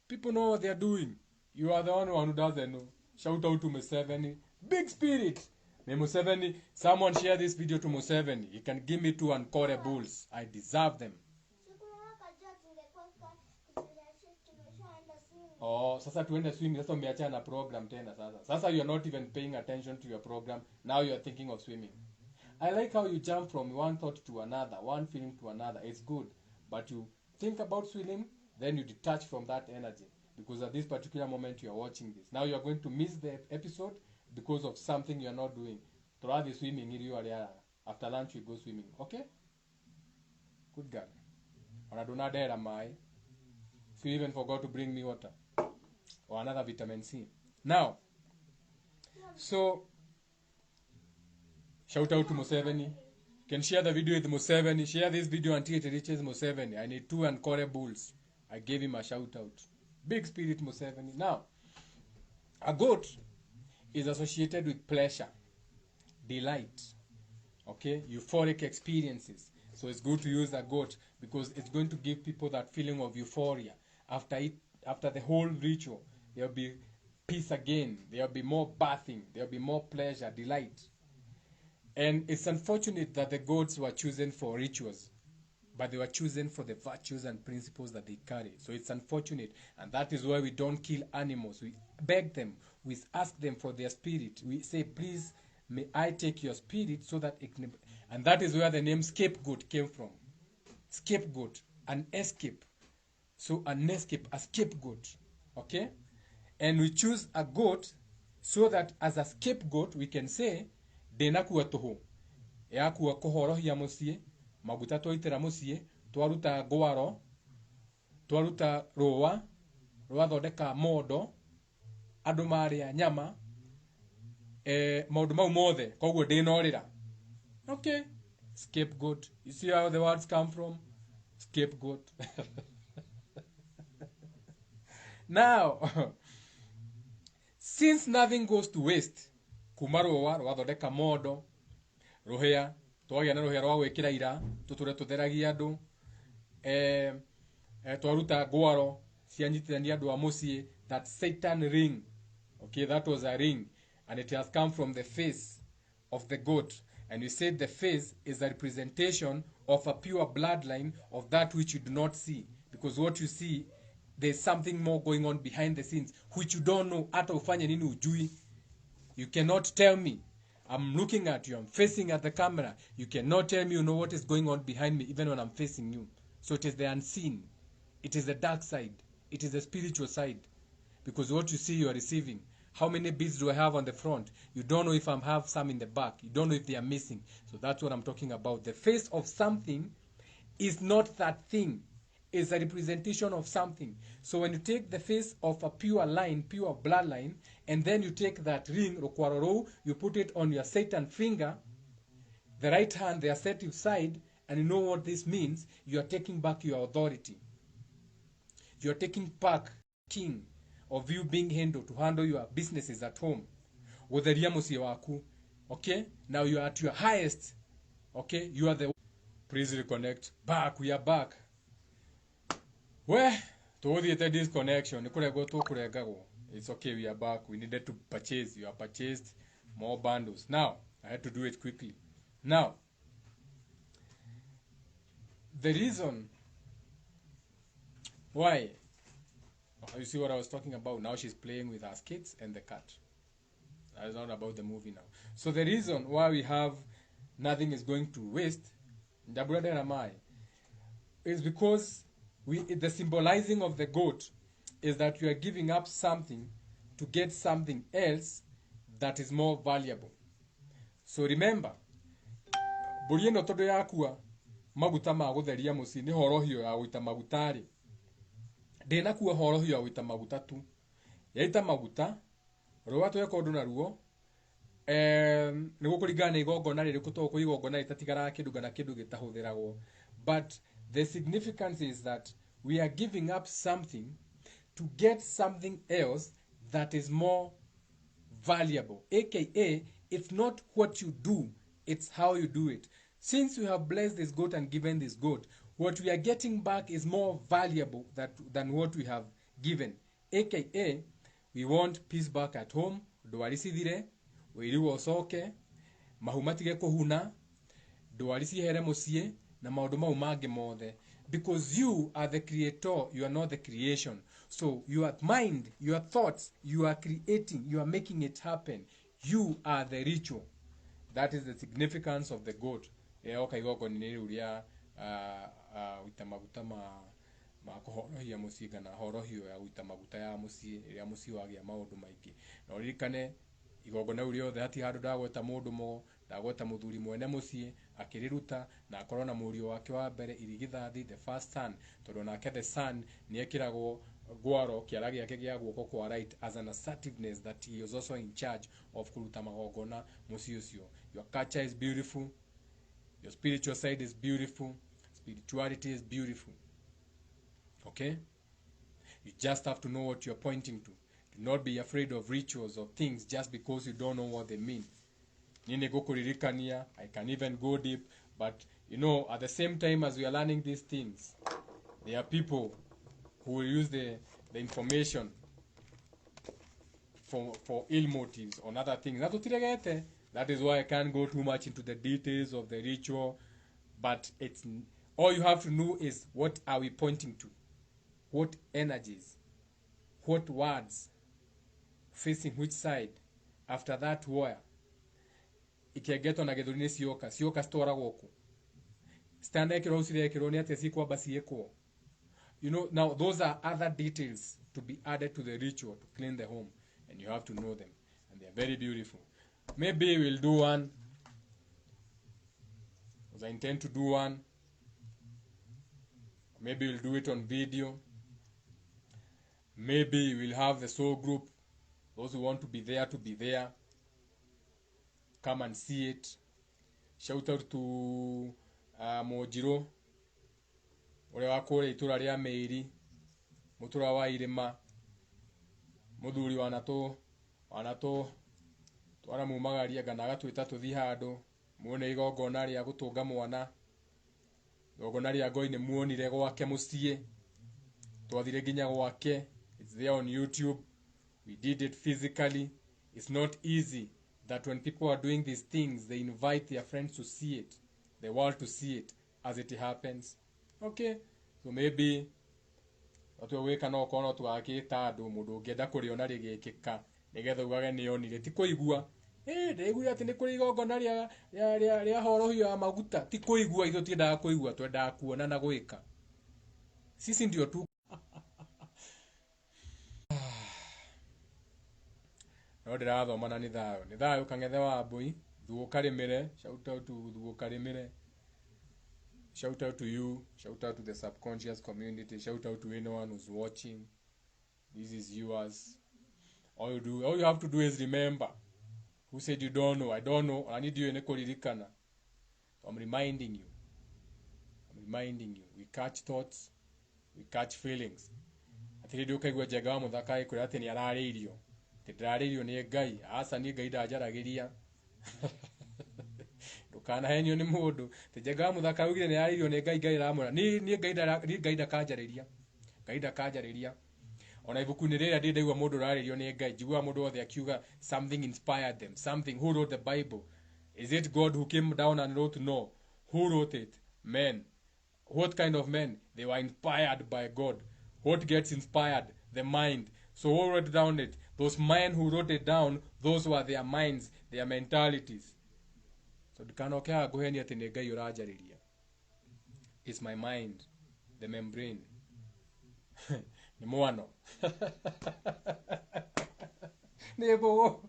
People know what they are doing. You are the only one who doesn't know. Shout out to Museveni. Big spirit. May Museveni, someone share this video to Museveni. He can give me 2 Ankole bulls. I deserve them. Oh, sasa tuende swimming. Sasa umeachana na program tena sasa. Sasa you're not even paying attention to your program. Now you're thinking of swimming. I like how you jump from one thought to another, one feeling to another. It's good. But you think about swimming, then you detach from that energy. Because at this particular moment you're watching this. Now you're going to miss the episode because of something you're not doing. Throughout the swimming, after lunch we go swimming. Okay? Good girl. So you even forgot to bring me water. Or another vitamin C. Now, so, shout out to Museveni. You can share the video with Museveni. Share this video until it reaches Museveni. I need 2 Ankore bulls. I gave him a shout out. Big spirit Museveni. Now, a goat is associated with pleasure, delight, okay, euphoric experiences. So it's good to use a goat because it's going to give people that feeling of euphoria. After the whole ritual, there'll be peace again. There'll be more bathing. There'll be more pleasure, delight. And it's unfortunate that the goats were chosen for rituals, but they were chosen for the virtues and principles that they carry. So it's unfortunate, and that is why we don't kill animals. We beg them, we ask them for their spirit. We say, please, may I take your spirit so that it can... And that is where the name scapegoat came from. Scapegoat, an escape. So an escape, a scapegoat, okay? And we choose a goat so that as a scapegoat, we can say, Denakuwa toho. Eakuwa Horohìo mùcìì, maguta toitera mùcìì, twaruta gwaro, twaruta roa, thondeka modo, andu maria nyama, maundu mau mothe, koguo ndinorira. Okay, scapegoat. You see how the words come from? Scapegoat. Now, since nothing goes to waste, kumaroa rwathondeka modo, rohia, twagia na rohia rwa gwikira ira, tuture tutheragia andu, twaruta gwaro, cianyitithania andu a mucii, that Satan ring. Okay, that was a ring, and it has come from the face of the goat. And we said the face is a representation of a pure bloodline of that which you do not see. Because what you see, there's something more going on behind the scenes, which you don't know. Hata ufanye nini ujui. You cannot tell me. I'm looking at you. I'm facing at the camera. You cannot tell me you know what is going on behind me, even when I'm facing you. So it is the unseen. It is the dark side. It is the spiritual side. Because what you see, you are receiving. How many beads do I have on the front? You don't know if I have some in the back. You don't know if they are missing. So that's what I'm talking about. The face of something is not that thing. It's a representation of something. So when you take the face of a pure line, pure bloodline, and then you take that ring, rokwaroro, you put it on your Satan finger, the right hand, the assertive side, and you know what this means, you are taking back your authority. You are taking back king of you being handled to handle your businesses at home. Okay? Now you are at your highest. Okay? You are the... Please reconnect. Back. We are back. Well, to the disconnection, it's okay, we are back. We needed to purchase. You have purchased more bundles. Now, I had to do it quickly. Now, the reason why... You see what I was talking about? Now she's playing with her kids and the cat. That's not about the movie now. So the reason why we have nothing is going to waste, is because the symbolizing of the goat is that you are giving up something to get something else that is more valuable. So remember, burieno todo yakua maguta ma gutheria mucii ni Horohìo ya guita magutari. Dena kuwa Horohìo wita maguta tu. Yaita maguta, roa to yakodu na ruo. Niguo kurigana igongona ririku to ku igongona ritatigara kindu gana kindu gitahuthiragwo. But the significance is that we are giving up something to get something else that is more valuable. AKA, it's not what you do, it's how you do it. Since we have blessed this goat and given this goat, what we are getting back is more valuable than what we have given. AKA, we want peace back at home. Duarisi dire, wiriwo osoke, mahumatige kuhuna, duarisi here mucii, na maundu mau mangi mothe. because you are the creator, you are not the creation. So your mind, your thoughts, you are creating, you are making it happen. You are the ritual. That is the significance of the goat. Oka igoko ni riu ria uita maguta ma kuhorohia mucii kana horohio ya uita maguta ya mucii wagia maundu maingi. Na ririkane igongona riu riothe hati handu ndagweta mundu mo, ndagweta muthuri mwene mucii akiriruta na akorwo na murio wake wa mbere irigithathi, the first son, tondu nake the son ni ekiragwo gwaro kiara giake gia guoko kwa right as an assertiveness that he is also in charge of kuruta magongona mucii ucio. Your culture is beautiful, your spiritual side is beautiful, spirituality is beautiful. Okay? You just have to know what you're pointing to. Do not be afraid of rituals or things just because you don't know what they mean. Nini gukuririkania, I can even go deep, but you know, at the same time as we are learning these things, there are people who will use the information for ill motives on other things. That is why I can't go too much into the details of the ritual, but it's all you have to know is what are we pointing to, what energies, what words, facing which side, after that where ikiagetwo na githuri ni cioka citoragwo ku standa ekirwo cirekirwo ni atia cikwamba ciekwo. You know, now those are other details to be added to the ritual to clean the home, and you have to know them, and they are very beautiful. Maybe we'll do one, because I intend to do one. Maybe we'll do it on video. Maybe we'll have the soul group, those who want to be there, come and see it. Shout out to Mojiro, ule wakore itura ria Meiri, mutura wa Irima, muthuri wanato twara mumagaria ganaga twita tuthi handu muone igongona ria gutunga mwana, igongona ria Ngoi ni muonire gwake mucii, twathire nginya gwake. It's there on YouTube. We did it physically. It's not easy that when people are doing these things, they invite their friends to see it, the world to see it as it happens. Okay, so maybe weka no kono twagita andu mundu ungienda kuriona rigikika nigetha ugage ni onire ti kuigua ndeigua ati ni kuri igongona ria horohio ya maguta, ti kuigua ithu tiendaga kuigua, twendaga kuona na gwika. Sisi ndio tu no ndirathoma na ni thayo kangethe wa mbui thuo karimire. Shout out to thuo karimire, shout out to you, shout out to the subconscious community, shout out to anyone who's watching. This is yours. All you have to do is remember. Who said you don't know? I don't know. I need you in kuririkana. I'm reminding you. We catch thoughts, we catch feelings. Atiri ndio kaigwa jega wa muthaka kuri ati ni arariirio. Tidrariirio ni Ngai, asa ni Ngai ndajaragiria. Ndukana henyo ni mundu. Tijega wa muthaka ugire ni arariirio ni Ngai ramura. Ni Ngai ndakanjariria. Ngai ndakanjariria. Ona ibuku-ini rĩrĩa ndĩndaigua mũndũ ũrarĩrio nĩ Ngai, njiguaga mũndũ wothe akiuga something inspired them, something. Who wrote the Bible? Is it God who came down and wrote? No. Who wrote it? Men. What kind of men? They were inspired by God. What gets inspired? The mind. So who wrote down it? Those men who wrote it down, those were their minds, their mentalities. So ndikanokeaga nguhenia atĩ nĩ Ngai ũranjarĩria. It's my mind, the membrane. Ni mwano. Nebo.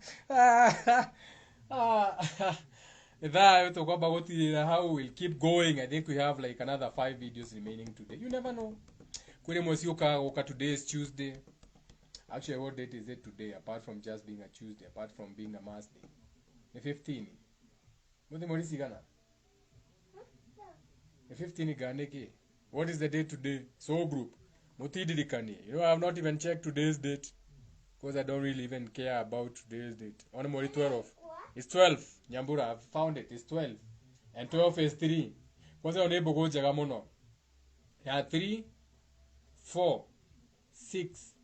How we'll keep going. I think we have like another 5 videos remaining today. You never know. Today is Tuesday. Actually, what date is it today? Apart from just being a Tuesday, apart from being a Mass Day, the 15th. The 15th. What is the date today? Soul group. You know, I have not even checked today's date because I don't really even care about today's date. On Mori 12. It's 12. Nyambura, I've found it. It's 12. And 12 is 3. Because I neighbor go jagamono. Yeah, 3, 4, 6.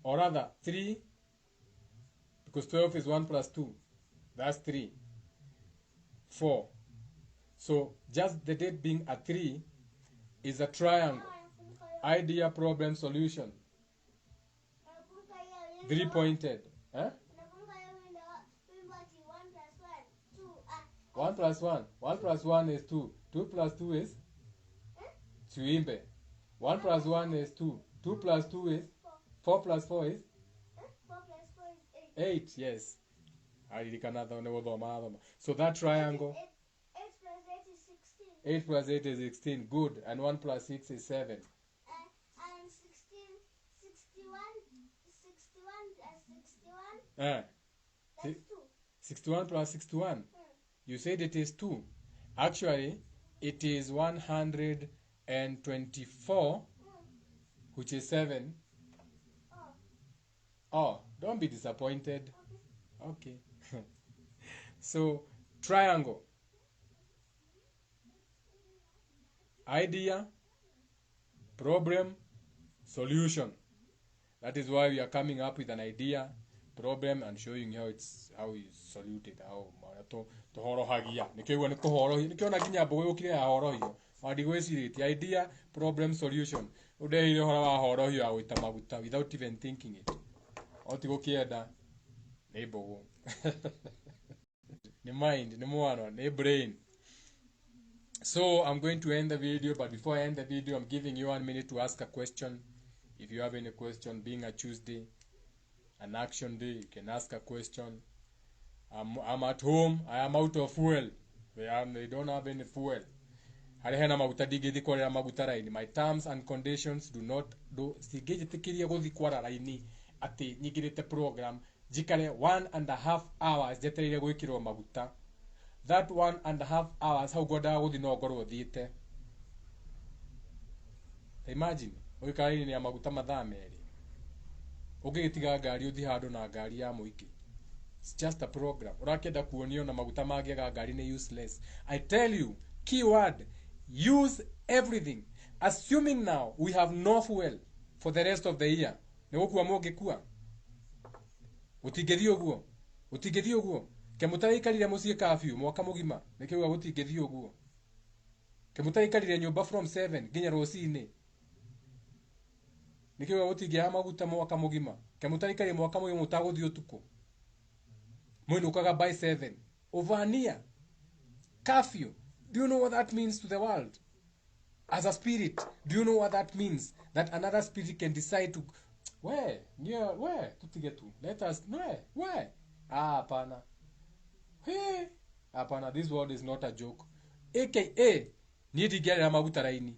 Or rather, 3. Because 12 is 1 plus 2. That's 3. 4. So, just the date being a 3 is a triangle. Idea, problem, solution. 3-pointed. Huh? 1 plus 1. 1 plus 1 is 2. 2 plus 2 is? Tuimbe. 1 plus 1 is 2. 2 plus 2 is? 4 plus 4 is? 4 plus 4 is 8, yes. So that triangle. 8 plus 8 is 16. 8 plus 8 is 16. Good. And 1 plus 6 is 7. And 61 plus 61. That's 2. 61 plus 61. You said it is 2. Actually, it is 124, which is 7. Oh, don't be disappointed. Okay. So, triangle. Idea, problem, solution. That is why we are coming up with an idea, problem, and showing how you solute it. How to Horohìo. Nikiwa niko Horohìo. Nikiwa na kinya boyo kile ya Horohìo. Wadigwesirite idea, problem, solution. Ude ile hora wa Horohìo ya gùìta maguta without even thinking it. Otigo kienda ni bogo. Ni mind, ni mwana, ni brain. So I'm going to end the video, but before I end the video, I'm giving you 1 minute to ask a question. If you have any question, being a Tuesday, an action day, you can ask a question. I'm at home. I am out of fuel. They don't have any fuel. My terms and conditions do not do. Ati nyigirite program jikare 1.5 hours jeterire gwikirwo maguta. That 1.5 hours how goda guthi no ngorwo thiite. Imagine uikari ni ya maguta mathaa meri. Ugigitiga ngari uthi handu na ngari ya muiki. It's just a program. Urakenda kuonio na maguta magiaga ngari ni useless. I tell you, keyword, use everything. Assuming now we have no fuel for the rest of the year. Negukua mungikua. Utingethio guo. Utingethio guo. Kemutaikarire mucie curfew mwaka mugima. Nikiuga gutingethio guo. Kemutaikarire nyumba from 7 nginya rocini. Nikiuga gutingia maguta mwaka mugima. Kemutaikarire mwaka mugima mutaguthi utuko. Mwinukaga by 7. Ovania. Curfew. Do you know what that means to the world? As a spirit, do you know what that means? That another spirit can decide to where? Tutigetu. Let us where? Hapana. Hey, hapana, this world is not a joke. AKA need get maguta raini.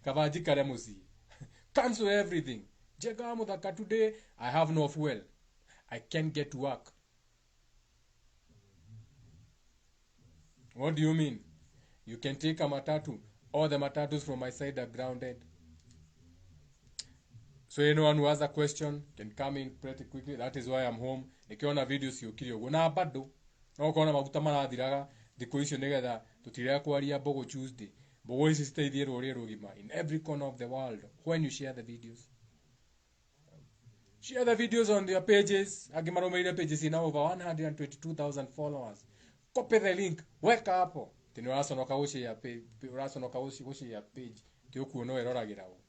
Kavaji karemusi. Cancel everything. Jega mudaka today I have no fuel. I can't get to work. What do you mean? You can take a matatu. All the matatus from my side are grounded. So anyone who has a question can come in pretty quickly. That is why I'm home. Nikiona videos yukiri na bado. No kona maguta marathiraga thikũ icio nigetha tutirega kwaria bogo Tuesday. Bogo ici citeithie rũrĩrĩ rũgima in every corner of the world when you share the videos. Share the videos on their pages. Agimaromeire pages ina over 122,000 followers. Copy the link. Weka hapo. Tini urasonoka uci ya page. Ti ukuona eroragirawo.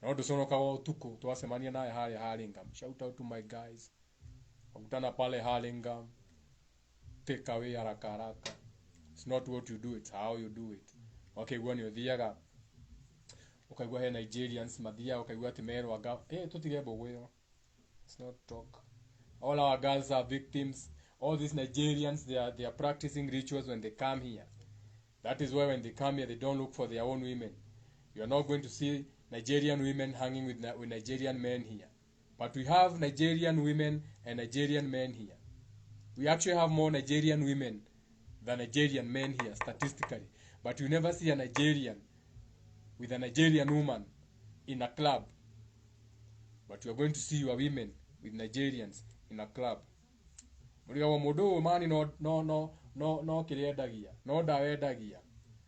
No dusonoka wa utuko twasemania naye Hurlingham. Shout out to my guys. Wakutana pale Hurlingham. Take away haraka. It's not what you do, it's how you do it. Okay, when you thiaga ukaigua he Nigerians mathia ukaigua timero aga tutige bogweyo. It's not talk. All our girls are victims. All these Nigerians, they are practicing rituals when they come here. That is why when they come here, they don't look for their own women. You are not going to see Nigerian women hanging with Nigerian men here. But we have Nigerian women and Nigerian men here. We actually have more Nigerian women than Nigerian men here, statistically. But you never see a Nigerian with a Nigerian woman in a club. But you are going to see your women with Nigerians in a club. Murigawo mudu mani no kirendagia no ndawendagia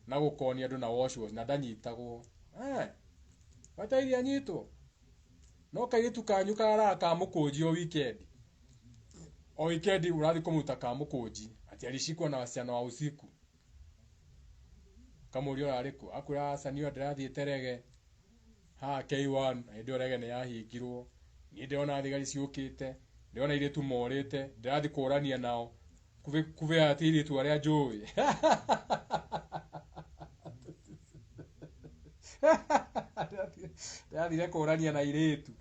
na gukonia andu na washwas na ndanyitagwo batairia nyito no kaitu kanyu kara ka mukunji o weekend urathi kumuta ka mukunji ati alishikwa na wasichana wa usiku Kamurio rariku akura sanio ndirathie terege ha K1 ndio rege ne yahingirwo ni ndiona thigari ciukite ndiona ile tu morite ndirathi kurania nao kuve atiri tu aria njui ndirathire kurania na iretu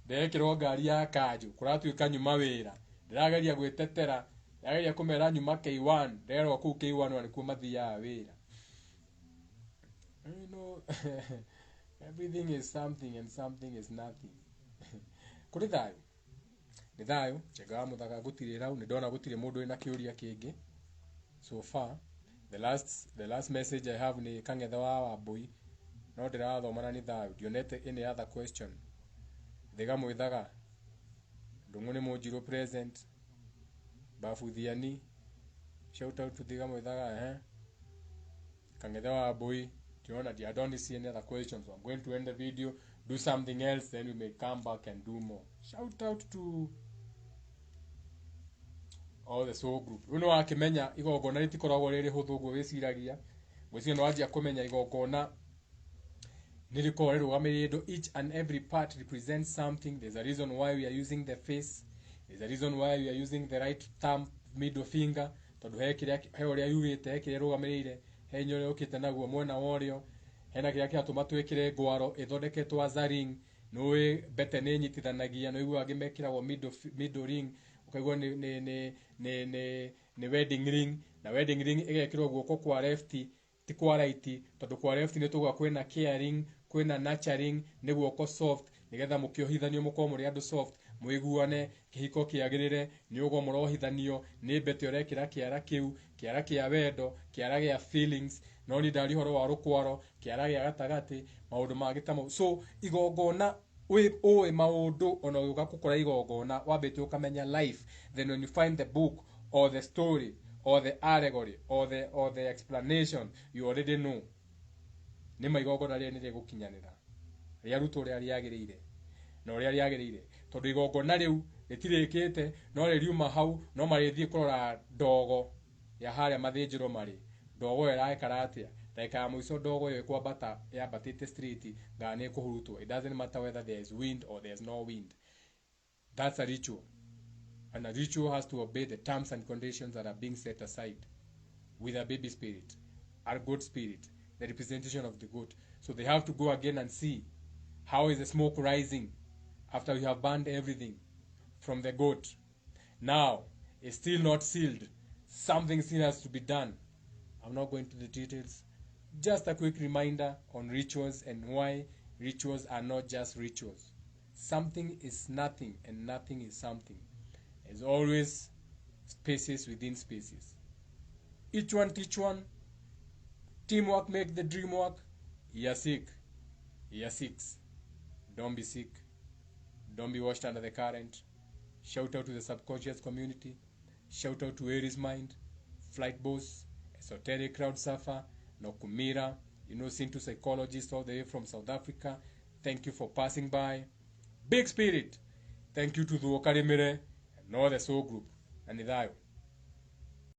ndekirwo ngari ya kanju kuratuika nyuma wira ndirageria gwitetera ndirageria kumera nyuma K1 nderwo ku K1 walikuwa mathiaga wira. You know, everything is something and something is nothing. Kuri thayo ni thayo chega muthaka gutire rau ni ndona gutire mundu ina kiuria kingi. So far the last message I have ni kangetha wa boy no ndirathomana ni thayo dionete any other question thiga mwithaga ndungu ni munjiro present bafuthiani shout out to thiga mwithaga kangetha wa boy. I don't see any other questions, so I'm going to end the video, do something else, then we may come back and do more. Shout out to all the soul group. You know, akimenya igogona ritikoragwo riri huthu gwo wiciragia gwicira no anjia kumenya igogona niriko rirugamirindo. Each and every part represents something. There's a reason why we are using the face. There's a reason why we are using the right thumb, middle finger. Tondu he uria yugite he kire rugamirire henyore ukite naguo mwena worio hena kiria kiatuma twikire ngwaro ithondeketwo as a ring noe bete ne nyitithanagia no igua ngimekiragwo middle ring ukaigua ni wedding ring na wedding ring igekirwo guoko kwa left ti kwa right tondu kwa left ni tugwa kwina caring kwina nurturing ni guoko soft nigetha mukiohithanio muko muri andu soft mwiguane kihiko kiagirire ni ugo murohithanio ni bete urekira kiara kiu kiara kia wendo kiara gia feelings no ni ndari horo wa rukwaro kiara gia gatagati maundu magitamo. So igogona we maundu ona uga kukora igogona wabete ukamenya life, then when you find the book or the story or the allegory or the explanation you already know ni maigogona ria ni gukinyanira ria ruto ria riagirire no ria riagirire tondu igogona riu ritirikite no riuma hau no marithie kurora ndogo ya haria mathinjiro mari ndogo iraikara atia like ya muico ndogo yo ikwambata yambatite street ngane kuhurutwo. It doesn't matter whether there is wind or there is no wind. That's a ritual, and a ritual has to obey the terms and conditions that are being set aside with a baby spirit, a goat spirit, the representation of the goat. So they have to go again and see how is the smoke rising after we have burned everything from the goat. Now it's still not sealed, something still has to be done. I'm not going to the details. Just a quick reminder on rituals and why rituals are not just rituals. Something is nothing and nothing is something. There's always spaces within spaces. Each one teach one. Teamwork make the dream work. You're sick. You're sick. Don't be sick. Don't be washed under the current. Shout out to the subconscious community. Shout out to Aries Mind, Flight Boss, Esoteric Crowd Surfer, Nokumira, Sintu psychologist all the way from South Africa. Thank you for passing by. Big Spirit. Thank you to the Okarimire and all the soul group. And Idayo.